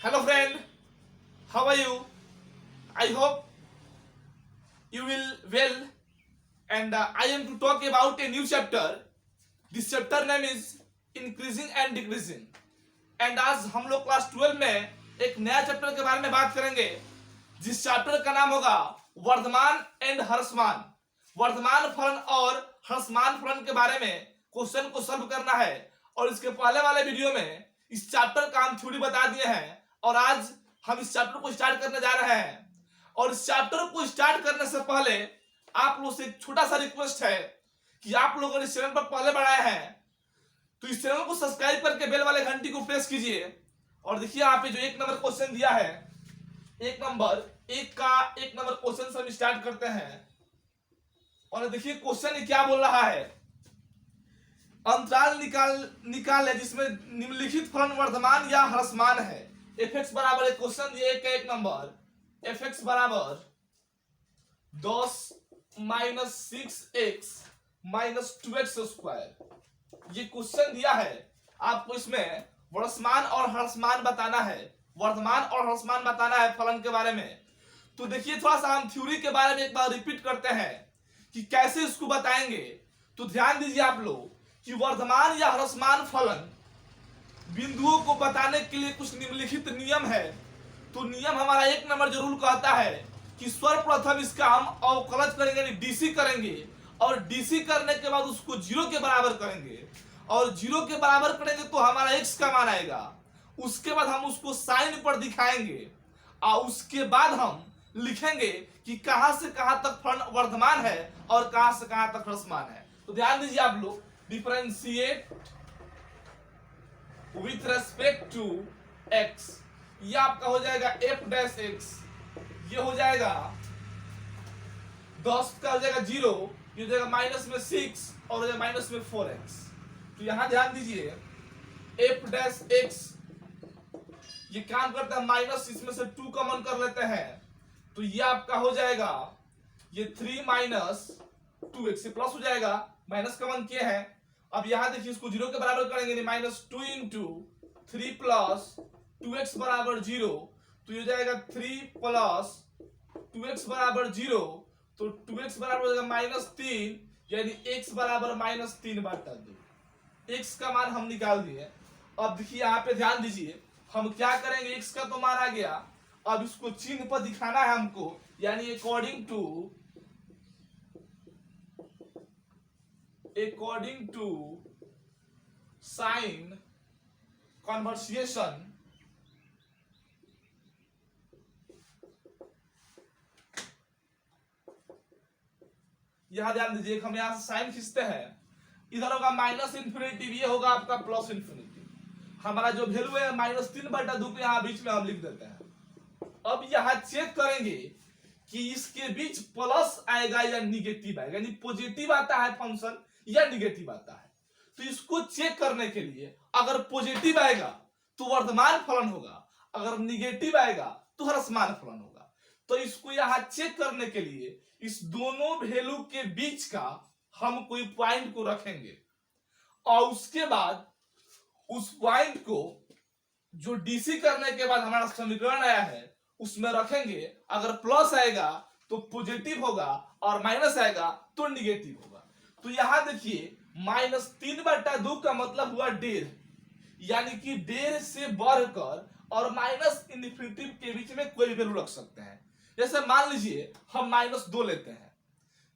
Hello friend, how are you? I hope you will well and I am to talk about a new chapter. This chapter name is increasing and decreasing. And आज हम लोग class 12 में एक नया chapter के बारे में बात करेंगे जिस चैप्टर का नाम होगा वर्धमान एंड ह्रासमान। वर्धमान फलन और ह्रासमान फलन के बारे में क्वेश्चन को सॉल्व करना है और इसके पहले वाले वीडियो में इस चैप्टर का हम थ्योरी बता दिए हैं और आज हम इस चैप्टर को स्टार्ट करने जा रहे हैं। और इस चैप्टर को स्टार्ट करने से पहले आप लोग से एक छोटा सा रिक्वेस्ट है कि आप लोग अगर इस चैनल पर पहले बढ़ाए हैं तो इस चैनल को सब्सक्राइब करके बेल वाले घंटी को प्रेस कीजिए। और देखिए यहाँ पे जो एक नंबर क्वेश्चन दिया है, एक नंबर क्वेश्चन से हम स्टार्ट करते हैं। और देखिए क्वेश्चन क्या बोल रहा है, अंतराल निकाले जिसमें निम्नलिखित फलन वर्धमान या ह्रासमान है। fx बराबर एक क्वेश्चन दिए एक नंबर fx बराबर 10 minus 6x minus 2x square. ये क्वेश्चन दिया है, आपको इसमें वर्धमान और ह्रासमान बताना है, वर्धमान और ह्रासमान बताना है फलन के बारे में। तो देखिए थोड़ा सा हम थ्योरी के बारे में एक बार रिपीट करते हैं कि कैसे इसको बताएंगे। तो ध्यान दीजिए आप लोग कि वर्धमान या ह्रासमान फलन बिंदुओं को बताने के लिए कुछ निम्नलिखित नियम है। तो नियम हमारा एक नंबर जरूर कहता है कि सर्वप्रथम इसका हम अवकलज करेंगे यानी डीसी करेंगे और डीसी करने के बाद उसको 0 के बराबर करेंगे और 0 के बराबर करेंगे तो हमारा x का मान आएगा। उसके बाद हम उसको साइन पर दिखाएंगे और उसके बाद हम लिखेंगे कि कहां से कहां तक फलन वर्धमान है और कहां से कहां तक ह्रासमान है। तो ध्यान दीजिए आप लोग, differentiate with respect to x, ये आपका हो जाएगा f डैश x, ये हो जाएगा 10 का हो जाएगा 0, ये हो जाएगा माइनस में 6 और हो जाएगा माइनस में 4x। तो यहां ध्यान दीजिए f डैश x ये काम करता है माइनस, इसमें से 2 कॉमन कर लेते हैं तो ये आपका हो जाएगा ये 3 माइनस 2x, प्लस हो जाएगा, माइनस कॉमन किए हैं। अब यहां देखिए इसको 0 के बराबर करेंगे, माइनस 2 इंटू 3 प्लस 2x बराबर 0, तो ये जाएगा 3 प्लस 2x बराबर 0, तो 2x बराबर हो जाएगा माइनस 3 यानी x बराबर माइनस 3/2। x का मान हम निकाल दिए। अब देखिए यहाँ पे ध्यान दीजिए हम क्या करेंगे, x का तो मान आ गया, अब इसको चिन्ह पर दिखाना है हमको, यानी अकॉर्डिंग टू साइन कन्वर्सिएशन यहां ध्यान दीजिए हम यहां से साइन खींचते हैं, इधर होगा माइनस इंफिनिटी, ये होगा आपका प्लस इंफिनिटी। हमारा जो वैल्यू है माइनस 3/2 के यहाँ बीच में हम लिख देते हैं। अब यहां चेक करेंगे कि इसके बीच प्लस आएगा या निगेटिव आएगा, यानी पॉजिटिव आता है फंक्शन या निगेटिव आता है। तो इसको चेक करने के लिए अगर पॉजिटिव आएगा तो वर्धमान फलन होगा, अगर निगेटिव आएगा तो ह्रासमान फलन होगा। तो इसको यहां चेक करने के लिए इस दोनों वैल्यू के बीच का हम कोई पॉइंट को रखेंगे और उसके बाद उस पॉइंट को जो डीसी करने के बाद हमारा समीकरण आया है उसमें रखेंगे। अगर प्लस आएगा तो पॉजिटिव होगा और माइनस आएगा तो निगेटिव होगा। तो यहां देखिए माइनस 3/2 का मतलब हुआ 1.5, यानी कि 1.5 से बढ़कर और माइनस इन्फिनिटी के बीच में कोई वैल्यू रख सकते हैं। जैसे मान लीजिए हम माइनस 2 लेते हैं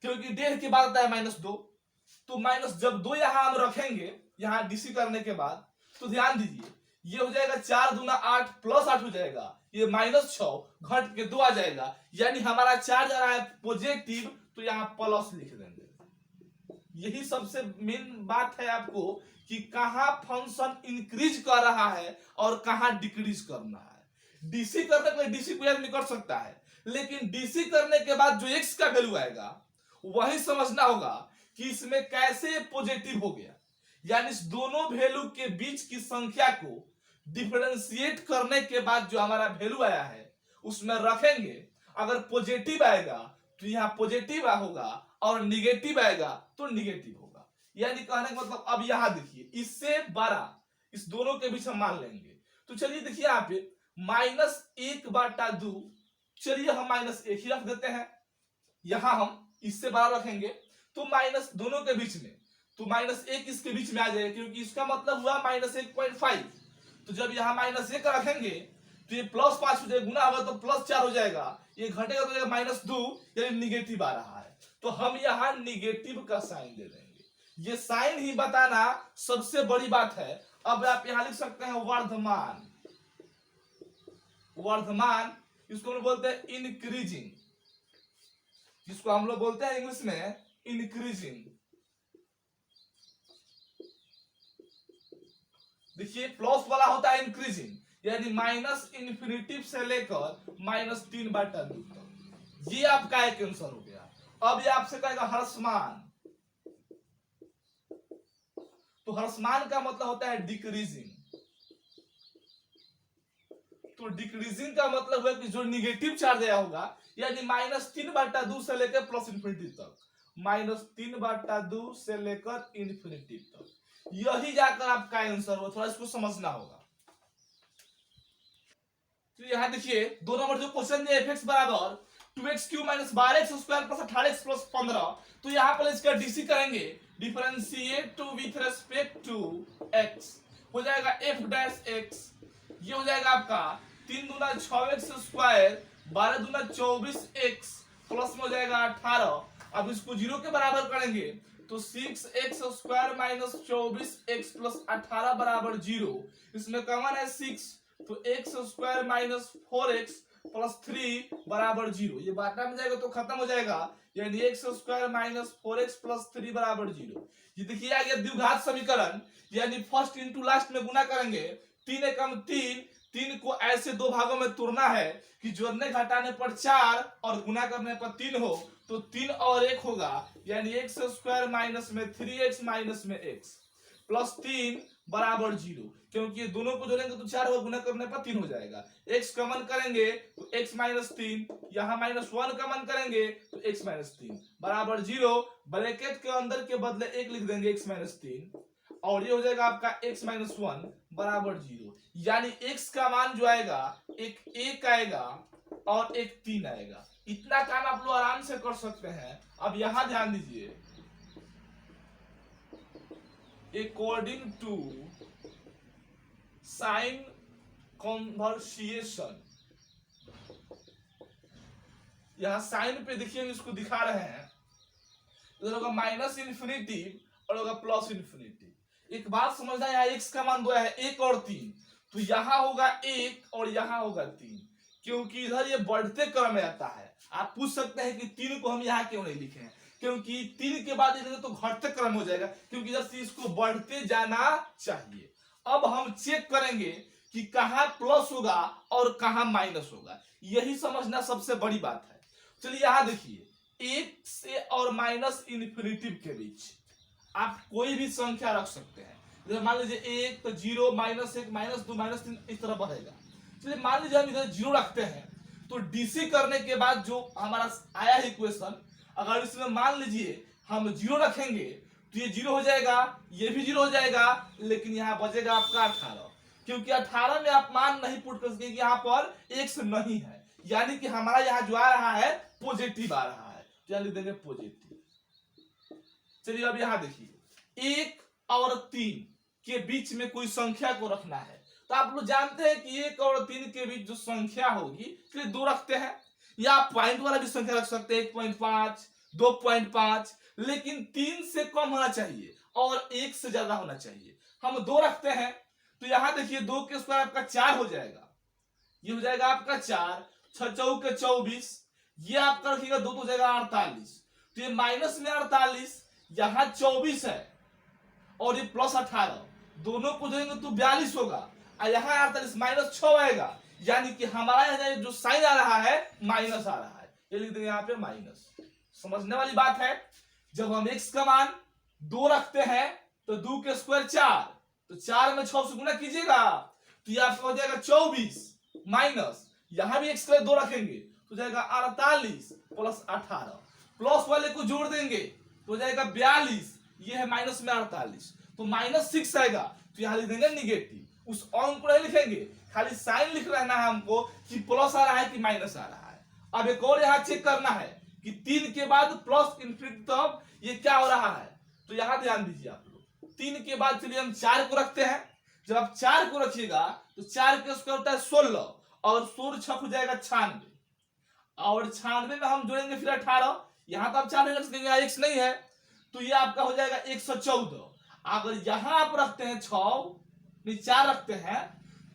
क्योंकि 1.5 के बाद आता है माइनस 2, तो माइनस जब 2 यहां हम रखेंगे यहां डीसी करने के बाद, तो ध्यान दीजिए ये हो जाएगा 4 दूना 8 प्लस 8 हो जाएगा, ये माइनस 6 घट के 2 आ जाएगा, यानी हमारा चार्ज आ रहा है पॉजिटिव, तो यहाँ प्लस लिख देंगे। यही सबसे मेन बात है आपको कि कहां फंक्शन इंक्रीज कर रहा है और कहां डिक्रीज करना है। डीसी करने के लिए डीसी को याद नहीं कर सकता है, लेकिन डीसी करने के बाद जो x का वैल्यू आएगा वही समझना होगा कि इसमें कैसे पॉजिटिव हो गया, यानी इस दोनों वैल्यू के बीच की संख्या को डिफरेंशिएट करने के बाद जो हमारा वैल्यू आया है उसमें रखेंगे। अगर पॉजिटिव आएगा तो यहाँ पॉजिटिव होगा और निगेटिव आएगा तो निगेटिव होगा। यानी कहने का मतलब अब यहां देखिए इससे बड़ा इस दोनों के बीच हम मान लेंगे। तो चलिए देखिए यहाँ पे -1/2। चलिए हम -1 ही रख देते हैं, यहां हम इससे बड़ा रखेंगे तो माइनस दोनों के बीच में, तो -1 इसके बीच में आ जाएगा, क्योंकि इसका मतलब हुआ -1.5। तो जब यहाँ -1 रखेंगे तो ये +5 हो जाएगा, गुना होगा तो +4 हो जाएगा, ये घटेगा तो जाएगा -2, यानी निगेटिव आ रहा है। तो हम यहाँ निगेटिव का साइन दे देंगे। ये साइन ही बताना सबसे बड़ी बात है। अब आप यहाँ लिख सकते हैं वर्धमान। वर्धमान इसको हम बोलते हैं इंक्रीजिंग, जिसको हम लोग बोलते हैं इंग्लिश में इंक्रीजिंग। देखिए प्लस वाला होता है इंक्रीजिंग, यानी -∞ से लेकर -3/2 तक। ये आपका एक आंसर हो गया। अब ये आपसे कहेगा ह्रासमान, तो ह्रासमान का मतलब होता है डिक्रीजिंग। तो डिक्रीजिंग का मतलब है कि जो निगेटिव चार्ज आया होगा, यानी -3/2 से लेकर +∞ तक, -3/2 से लेकर ∞ तक, यही जाकर आपका आंसर हो। थोड़ा इसको समझना होगा। तो यहां देखिए 2 नंबर जो क्वेश्चन दिया f(x) बराबर 2x³ - 12x² + 18x + 15, तो यहां पर इसका डीसी करेंगे, differentiate with respect to x, हो जाएगा f'(x), ये हो जाएगा आपका 3 दूना 6x², 12 दूना 24x, प्लस में हो जाएगा 18। अब इसको 0 के बराबर करेंगे तो 6x² - 24x + 18 बराबर 0। इसमें कॉमन है 6, तो x² - 4x + 3 बराबर 0। ये बाटा में जाएगा तो खत्म हो जाएगा, यानी x² - 4x + 3 बराबर 0। ये देखिए आ गया द्विघात समीकरण, यानी फर्स्ट इंटू लास्ट में गुना करेंगे, 3 एकम 3, 3 को ऐसे दो भागों में तोड़ना है कि जोड़ने घटाने पर 4 और गुना करने पर 3 हो, तो 3 और 1 होगा, यानी x² माइनस में 3x माइनस में x प्लस 3 बराबर 0, क्योंकि ये दोनों को जोड़ेंगे तो 4 होगा, गुना करने पर 3 हो जाएगा। x कॉमन करेंगे तो x माइनस 3, यहाँ -1 कॉमन करेंगे तो x माइनस 3 बराबर 0। ब्रैकेट के अंदर के बदले 1 लिख देंगे x माइनस 3, और ये हो जाएगा आपका x माइनस 1 बराबर 0। यानी x का मान जो आएगा एक 1 आएगा और एक 3 आएगा। इतना काम आप लोग आराम से कर सकते हैं। अब यहां ध्यान दीजिए, अकॉर्डिंग टू साइन कन्वर्सिएशन, यहां साइन पे देखिए इसको दिखा रहे हैं, इधर होगा -∞ और होगा +∞। एक बात समझना, यहाँ x का मान 2 है, 1 और 3, तो यहां होगा 1 और यहां होगा 3, क्योंकि इधर ये बढ़ते क्रम में आता है। आप पूछ सकते हैं कि 3 को हम यहाँ क्यों नहीं लिखे हैं, क्योंकि 3 के बाद इधर तो घटते क्रम हो जाएगा, क्योंकि इधर से इसको बढ़ते जाना चाहिए। अब हम चेक करेंगे कि कहां प्लस होगा और कहां माइनस होगा, यही समझना सबसे बड़ी बात है। चलिए यहां देखिए, 1 से और -∞ के बीच आप कोई भी संख्या रख सकते हैं। जैसे मान लीजिए 1 तो 0, -1, -2, -3 इस तरह बढ़ेगा। चलिए मान लीजिए हम इधर 0 रखते हैं, तो डीसी करने के बाद जो हमारा आया है इक्वेशन, अगर इसमें मान लीजिए हम 0 रखेंगे तो ये 0 हो जाएगा, ये भी 0 हो जाएगा, लेकिन यहाँ बचेगा आपका 18, क्योंकि 18 में आप मान नहीं पुट कर सकेंगे, यहाँ पर x नहीं है, यानी कि हमारा यहाँ जो आ रहा है पॉजिटिव आ रहा है, तो लिख देंगे पॉजिटिव। चलिए अब यहां देखिए, 1 और 3 के बीच में कोई संख्या को रखना है, तो आप लोग जानते हैं कि 1 और 3 के बीच जो संख्या होगी, इसलिए 2 रखते हैं, या आप पॉइंट वाला भी संख्या रख सकते हैं, 1.5, 2.5, लेकिन 3 से कम होना चाहिए और 1 से ज्यादा होना चाहिए। हम 2 रखते हैं, तो यहां देखिए 2 के स्क्वायर आपका 4 हो जाएगा, ये हो जाएगा आपका 4, 6 चौक 24, ये आपका रखिएगा 2 तो हो जाएगा 48, तो ये माइनस में 48, यहां 24 है और ये +18, दोनों को जोड़ेंगे तो 42 होगा, और यहां 48 -6 आएगा, यानी कि हमारा यहाँ जो साइन आ रहा है माइनस आ रहा है, ये लिख देंगे यहाँ पे माइनस। समझने वाली बात है। जब हम x का मान 2 रखते हैं तो 2 के स्क्वायर 4, तो 4 में 6 से गुना कीजिएगा तो ये आपका हो जाएगा 24, माइनस यहां भी x का 2 रखेंगे तो जाएगा 48 + 18, प्लस वाले को जोड़ देंगे तो जाएगा 42, ये है माइनस में 48, तो -6 आएगा, तो यहां लिख देंगे निगेटिव। उस अंक को नहीं लिखेंगे, खाली साइन लिख रहना है हमको कि प्लस आ रहा है कि माइनस आ रहा है। अब एक और यहाँ चेक करना है कि 3 के बाद प्लस इन्फिनिटी तब ये क्या हो रहा है। तो यहाँ ध्यान दीजिए आप लोग, 3 के बाद चलिए हम 4 को रखते हैं। जब आप 4 को रखिएगा तो 4 के स्क्वायर होता है 16 और 16 छक हो जाएगा 96 और 96 में हम जोड़ेंगे फिर 18। यहाँ तो आप 4 यहाँ x नहीं है तो ये आपका हो जाएगा 114। अगर यहाँ आप रखते हैं 6 4 रखते हैं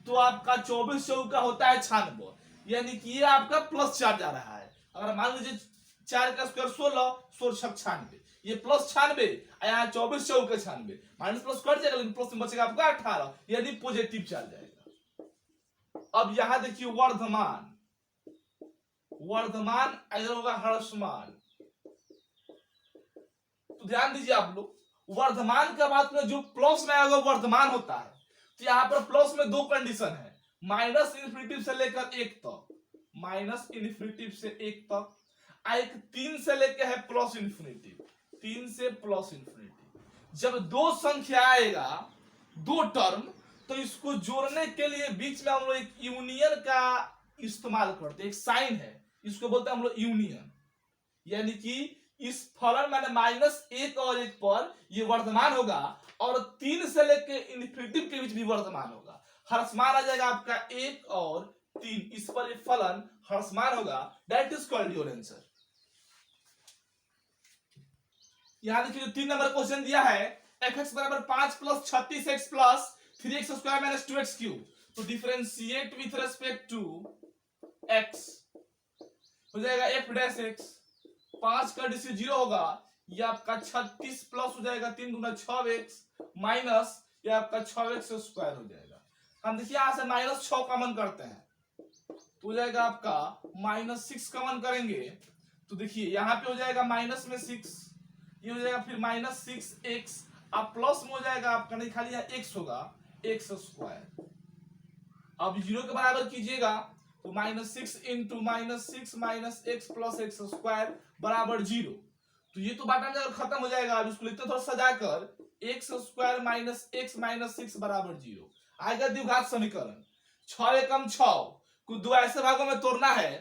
तो आपका 24 चौका होता है 96, यानी कि ये आपका प्लस 4 जा रहा है। अगर मान लीजिए 4 का स्क्वायर 16 16 छक 96, ये प्लस 96 यहाँ 24 चौका 96, माइनस प्लस कट जाएगा लेकिन प्लस में बचेगा आपका 18, यानी पॉजिटिव चार्ज जाएगा। अब यहाँ देखिए वर्धमान, वर्धमान इधर होगा ह्रासमान। तो ध्यान दीजिए आप लोग, वर्धमान का बात में जो प्लस में आएगा वर्धमान होता है। तो यहाँ पर प्लस में दो कंडीशन है, माइनस इन्फिनिटी से लेकर 1 तक, माइनस इन्फिनिटी से 1 तक, एक 3 से लेकर है प्लस इन्फिनिटी, 3 से प्लस इन्फिनिटी। जब दो संख्या आएगा दो टर्म तो इसको जोड़ने के लिए बीच में हम लोग एक यूनियन का इस्तेमाल करते हैं, एक साइन है, इसको बोलते हैं हम लोग यूनियन। यानी कि इस फलन माने -1 और 1 पर ये वर्धमान होगा और 3 से लेके इन्फिनिटी के बीच भी वर्धमान होगा। ह्रासमान आ जाएगा आपका 1 और 3, इस पर ये फलन ह्रासमान होगा। That is called your answer. यहां देखिए जो 3 नंबर क्वेश्चन दिया है, fx बराबर 5 + 36x + 3x² - 2x क्यूब। तो differentiate with respect to x हो जाएगा f डैश x, 5 का डिग्री 0 होगा, ये आपका 36 प्लस हो जाएगा 3 × 6x माइनस ये आपका 6x² हो जाएगा। हम देखिए यहां से -6 कॉमन करते हैं तो हो जाएगा आपका -6 कॉमन करेंगे तो देखिए यहाँ पे हो जाएगा माइनस में 6, ये हो जाएगा फिर -6x, अब प्लस में हो जाएगा आपका नहीं खाली यहाँ x होगा x²। अब 0 के बराबर कीजिएगा तो -6 × -6 - x + x² बराबर 0। तो ये तो बाटा में खत्म हो जाएगा। अब इसको लिखते थोड़ा सजाकर x² - x - 6 बराबर 0 आएगा द्विघात समीकरण। 6 एकम 6 को दो ऐसे भागों में तोड़ना है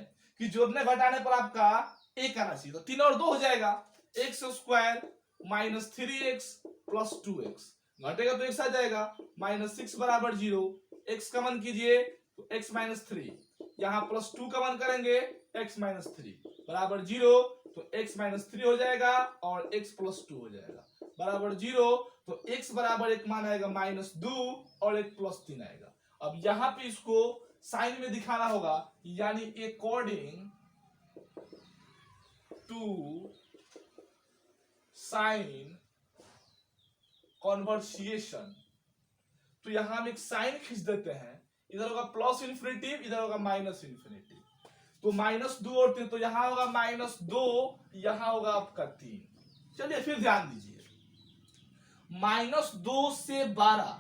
कि जोड़ने घटाने पर आपका एक आना चाहिए, तो 3 और 2 हो जाएगा x² - 3x + 2x, घटेगा तो x आ जाएगा, -6 बराबर 0, x कॉमन कीजिए तो x - 3, यहाँ +2 कॉमन करेंगे x - 3 बराबर 0, तो x - 3 हो जाएगा और x + 2 हो जाएगा बराबर 0, तो x बराबर एक मान आएगा -2 और एक +3 आएगा। अब यहाँ पे इसको साइन में दिखाना होगा, यानी अकॉर्डिंग टू साइन कन्वर्शिएशन। तो यहां हम एक साइन खींच देते हैं, इधर होगा प्लस इन्फिनिटी, इधर होगा माइनस इन्फिनिटी, तो -2 और 3, तो यहां होगा -2, यहां होगा आपका 3। चलिए फिर ध्यान दीजिए, -2 से 12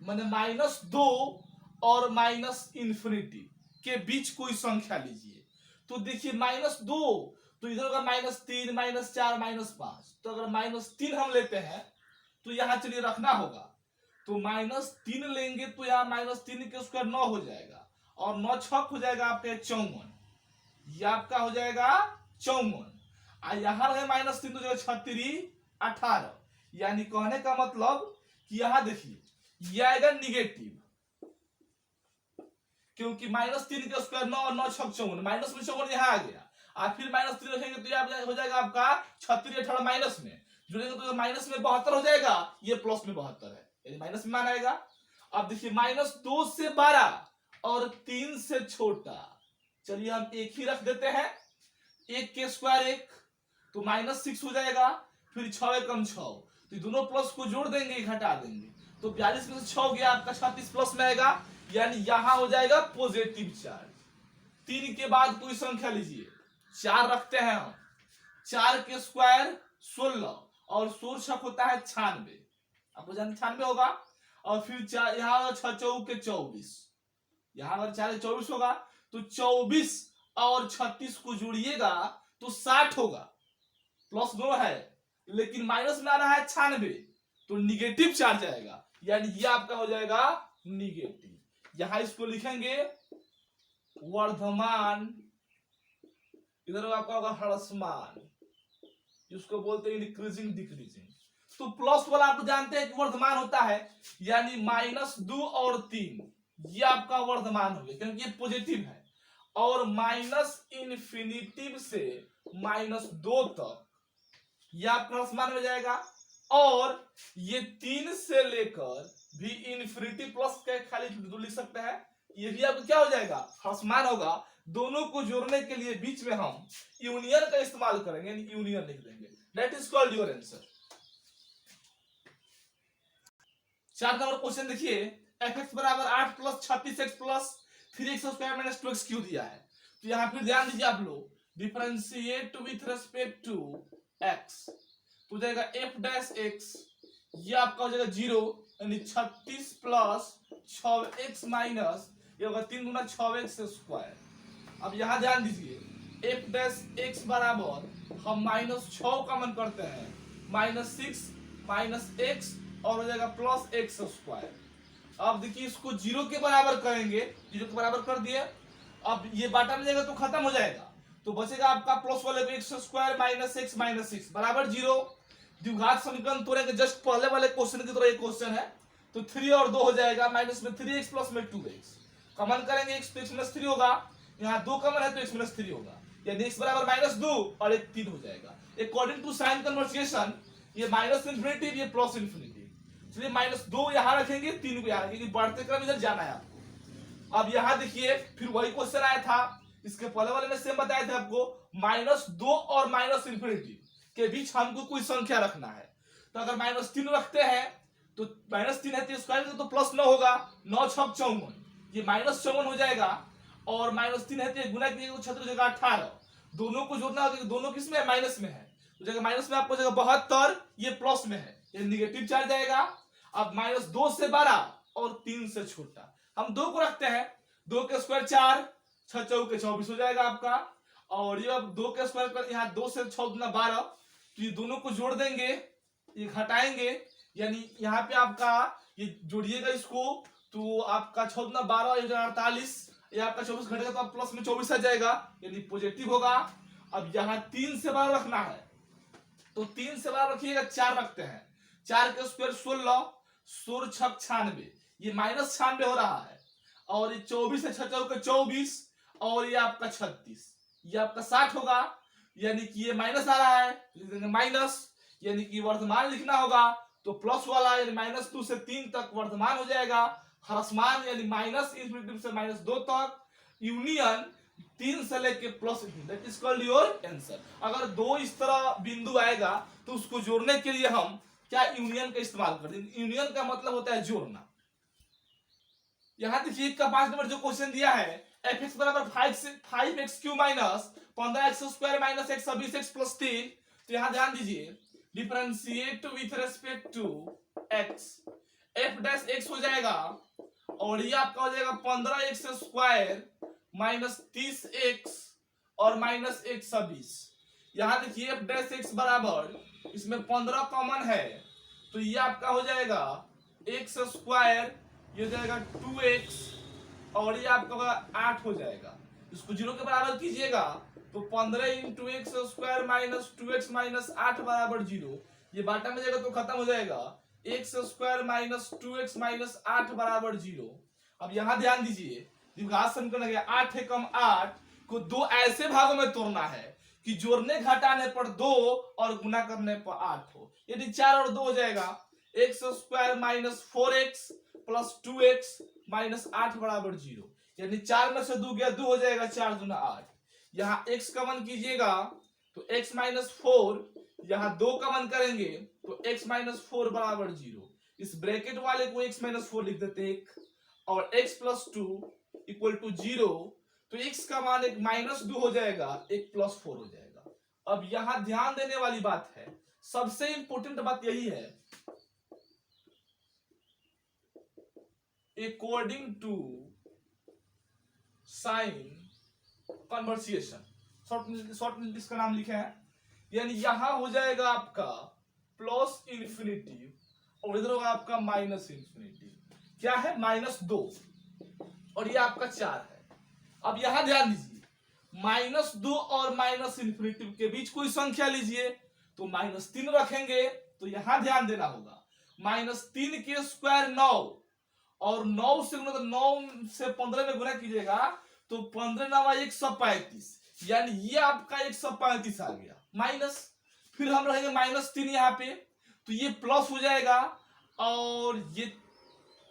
माने -2 और -इन्फिनिटी के बीच कोई संख्या लीजिए। तो देखिए -2 तो इधर होगा -3 -4 -5, तो अगर -3 हम लेते हैं तो यहां चलिए रखना होगा, तो -3 लेंगे तो यहाँ -3 के स्क्वायर 9 हो जाएगा और 9 छक हो जाएगा आपका 54, ये आपका हो जाएगा 54। यहाँ रहे -3 तो जो 36 18, यानी कहने का मतलब कि यहाँ देखिए ये आएगा निगेटिव, क्योंकि -3 के स्क्वायर 9 और 9 छक 54, माइनस में 54 यहाँ आ गया, और फिर -3 रखेंगे तो ये हो जाएगा आपका 36 18 माइनस में जुड़ेंगे तो माइनस में 72 हो जाएगा, ये प्लस में 72 है, यानी माइनस में मान आएगा। अब देखिए -2 से 12 और 3 से छोटा, चलिए हम एक ही रख देते हैं, 1 के स्क्वायर 1 तो -6 हो जाएगा, फिर 6 एकम 6, तो दोनों प्लस को जोड़ देंगे घटा देंगे, तो 42 में से 6 गया आपका 36 प्लस में आएगा, यानी यहां हो जाएगा पॉजिटिव चार्ज। 3 के बाद कोई संख्या लीजिए, 4 रखते हैं हम, 4 के स्क्वायर 16 और 16 छक होता है 96, आपको जानते 96 होगा, और फिर यहाँ 6 चौके 24, यहाँ अगर 4 24 होगा, तो 24 और 36 को जोड़िएगा तो 60 होगा, प्लस 2 है लेकिन माइनस में आ रहा है 96, तो निगेटिव चार्ज आएगा, यानी ये आपका हो जाएगा निगेटिव। यहां इसको लिखेंगे वर्धमान, इधर आपका होगा ह्रासमान, इसको बोलते हैं इंक्रीजिंग डिक्रीजिंग। तो प्लस वाला आप जानते हैं कि वर्धमान होता है, यानी -2 और 3 ये आपका वर्धमान हो गया क्योंकि ये पॉजिटिव है, और -इन्फिनिटी से -2 तक ये आपका ह्रासमान हो जाएगा, और ये 3 से लेकर भी इन्फिनिटी प्लस के खाली लिख सकते हैं, ये भी आपको क्या हो जाएगा ह्रासमान होगा। दोनों को जोड़ने के लिए बीच में हम यूनियन का इस्तेमाल करेंगे, यूनियन लिख देंगे, that is called your answer. 4 number question देखिए, fx बराबर 8 plus 36x plus 3x square minus 2x क्यों दिया है। तो यहां फिर ध्यान दीजिए आप लोग, differentiate with respect to x, तो जाएगा f डैश x, ये आपका हो जाएगा 0, यानी 36 प्लस 6x माइनस ये होगा 3 गुना 6x स्क्वायर। अब यहां ध्यान दीजिए, f डैश x बराबर हम -6 कॉमन करते हैं, -6 माइनस x और हो जाएगा प्लस एक्स स्क्वायर। अब देखिए इसको 0 के बराबर करेंगे, 0 के बराबर कर दिए, अब ये बाटा में जाएगा तो खत्म हो जाएगा, तो बचेगा आपका प्लस वाले को x square minus x minus 6 बराबर 0। द्विघात समीकरण तोड़ेंगे, जस्ट पहले वाले क्वेश्चन की तरह एक क्वेश्चन है, तो 3 और 2 हो जाएगा, माइनस में 3x प्लस में 2x, कॉमन करेंगे x तो x माइनस 3 होगा, यहाँ 2 कॉमन है तो x माइनस 3 होगा, यानी x बराबर -2 और एक 3 हो जाएगा। अकॉर्डिंग टू साइन कन्वर्सेशन ये माइनस इंफिनिटी, ये प्लस इंफिनिटी, इसलिए -2 यहां रखेंगे, 3 को यहां रखेंगे, बढ़ते क्रम इधर जाना है आपको। अब यहां देखिए फिर वही क्वेश्चन आया था, इसके पहले वाले में सेम बताए थे आपको, -2 और माइनस इंफिनिटी के बीच हमको कोई संख्या रखना है, तो अगर -3 रखते हैं तो -3 है तो स्क्वायर तो प्लस 9 होगा, 9 छक 54, ये -54 हो जाएगा, और -3 है तो गुना कीजिएगा 36 जगह 18, दोनों को जोड़ना होगा, दोनों किस में है माइनस में है, तो जगह माइनस में आपको जगह 72, ये प्लस में है, ये निगेटिव चार्ज जाएगा। अब -2 से 12 और 3 से छोटा, हम 2 को रखते हैं, 2 के स्क्वायर 4, 6 चौके 24 हो जाएगा आपका, और ये अब 2 के स्क्वायर पर यहाँ 2 से 6 गुना 12, तो ये दोनों को जोड़ देंगे, ये घटाएंगे, यानी यहाँ पे आपका ये जोड़िएगा इसको, तो आपका 6 गुना 12 ये 48, ये आपका 24 घटेगा तो आप प्लस में 24 आ जाएगा, यानी पॉजिटिव होगा। अब यहाँ 3 से 12 रखना है, तो 3 से 12 रखिएगा, 4 रखते हैं, 4 के स्क्वायर 16, 16 छक 96, ये -96 हो रहा है, और ये 24 है 6 चौके 24, और ये आपका 36, ये आपका 60 होगा, यानी कि ये माइनस आ रहा है, लिख देंगे माइनस, यानी कि वर्धमान लिखना होगा, तो प्लस वाला यानी -2 से 3 तक वर्धमान हो जाएगा, ह्रासमान यानी -इंफिनिटी से -2 तक, यूनियन 3 से लेके plus, that is called your answer. अगर 2 इस तरह बिंदु आएगा तो उसको जोड़ने के लिए हम क्या यूनियन का इस्तेमाल करते हैं, यूनियन का मतलब होता है जोड़ना। यहां देखिए का 5 नंबर जो क्वेश्चन दिया है, fx बराबर 5x cube minus 15x square minus 120x plus 3, तो यहां ध्यान दीजिए, differentiate with respect to x, f dash x हो जाएगा, और ये आपका हो जाएगा 15x स्क्वायर माइनस 30x और माइनस 120। यहां देखिए f डैश x बराबर, इसमें 15 कॉमन है, तो ये आपका हो जाएगा x स्क्वायर, ये हो जाएगा 2x, और ये आपका होगा 8 हो जाएगा, इसको 0 के बराबर कीजिएगा, तो 15 into x square minus 2x minus 8 बराबर 0, ये बाटा में जाएगा तो खत्म हो जाएगा, x square minus 2x minus 8 बराबर 0। अब यहां ध्यान दीजिए, द्विघात समीकरण 8 है कम 8 को 2 ऐसे भागों में तोड़ना है कि जोड़ने घटाने पर 2 और गुना करने पर 8 हो, यदि 4 और 2 हो जाएगा, x square minus 4x plus 2x minus 8 बराबर 0, यानी 4 में से 2 गया 2 हो जाएगा, 4 दूना 8, यहाँ x कमन कीजिएगा तो x माइनस 4, यहाँ 2 कमन करेंगे तो x माइनस 4 बराबर 0, इस ब्रैकेट वाले को x माइनस 4 लिख देते हैं, और x प्लस 2 इक्वल टू 0, तो x का मान एक -2 हो जाएगा, एक +4 हो जाएगा। अब यहां ध्यान देने वाली बात है, सबसे इंपॉर्टेंट बात यही है, according to sign conversation, short में इसका नाम लिखे हैं, यानी यहां हो जाएगा आपका प्लस इंफिनिटी और इधर होगा आपका माइनस इंफिनिटी। क्या है? -2, और ये आपका 4 है। अब यहां ध्यान दीजिए, -2 और -∞ के बीच कोई संख्या लीजिए, तो -3 रखेंगे, तो यहां ध्यान देना होगा, -3 के स्क्वायर 9, और 9 से गुना, तो 9 से 15 में गुना कीजिएगा तो 15 9 135, यानी ये आपका 135 आ गया माइनस। फिर हम रहेंगे -3 यहाँ पे, तो ये प्लस हो जाएगा, और ये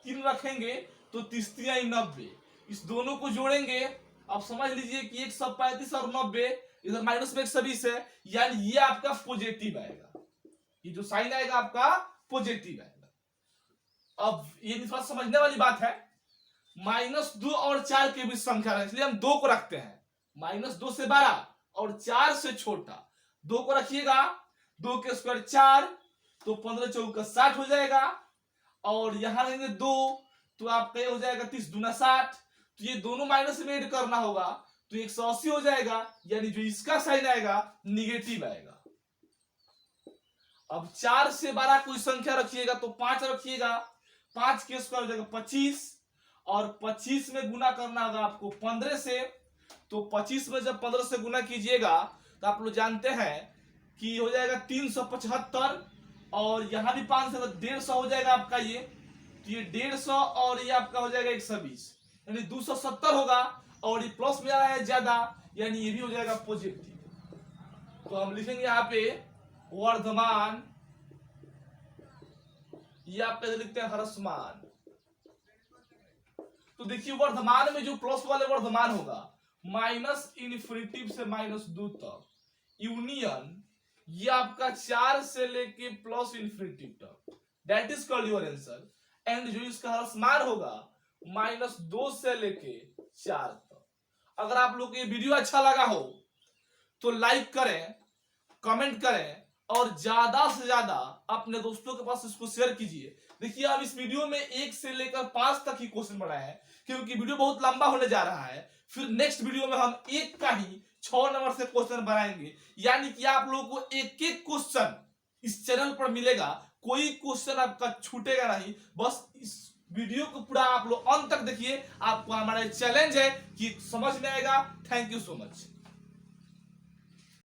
3 रखेंगे तो 3 90, इस दोनों को जोड़ेंगे। अब समझ लीजिए कि 135 और 90, इधर माइनस में 120 है, यानी ये आपका पॉजिटिव आएगा, ये जो साइन आएगा आपका पॉजिटिव आएगा। अब ये थोड़ा समझने वाली बात है, -2 और 4 के बीच संख्या है, इसलिए हम 2 को रखते हैं। -2 से 12 और 4 से छोटा, 2 को रखिएगा, 2 के स्क्वायर 4, तो 15 चौका 60 हो जाएगा, और यहां रहेंगे 2, तो आपका ये हो जाएगा 30 दूना 60, तो ये दोनों माइनस में ऐड करना होगा, तो 180 हो जाएगा, यानी जो इसका साइन आएगा निगेटिव आएगा। अब 4 से 12 कोई संख्या रखिएगा, तो 5 रखिएगा, 5 के स्क्वायर हो जाएगा 25, और 25 में गुना करना होगा आपको 15 से, तो 25 में जब 15 से गुना कीजिएगा तो आप लोग जानते हैं कि हो जाएगा 375, और यहां भी 5 से 150 हो जाएगा आपका ये, तो ये 150, और ये आपका हो जाएगा 120, यानी 270 होगा, और ये प्लस में आ रहा है ज्यादा, यानी ये भी हो जाएगा पॉजिटिव। तो हम लिखेंगे यहाँ पे वर्धमान, ये आप कैसे लिखते हैं, ह्रस्वमान। तो देखिए वर्धमान में जो प्लस वाले वर्धमान होगा, -∞ से -2 तक, यूनियन ये आपका 4 से लेके +∞ तक, that is called your answer. And जो इसका ह्रस्वमान होगा, -2 से लेके 4 तक। अगर आप लोग को ये वीडियो अच्छा लगा हो तो लाइक करें, कमेंट करें, और ज्यादा से ज्यादा अपने दोस्तों के पास इसको शेयर कीजिए। देखिए अब इस वीडियो में 1 से लेकर 5 तक ही क्वेश्चन बनाए हैं, क्योंकि वीडियो बहुत लंबा होने जा रहा है। फिर नेक्स्ट वीडियो में हम 1 का ही 6 नंबर से क्वेश्चन बनाएंगे, यानी कि आप लोगों को एक एक क्वेश्चन इस चैनल पर मिलेगा, कोई क्वेश्चन आपका छूटेगा नहीं। बस इस वीडियो को पूरा आप लोग अंत तक देखिए, आपको हमारा चैलेंज है कि समझ में आएगा। Thank you so much.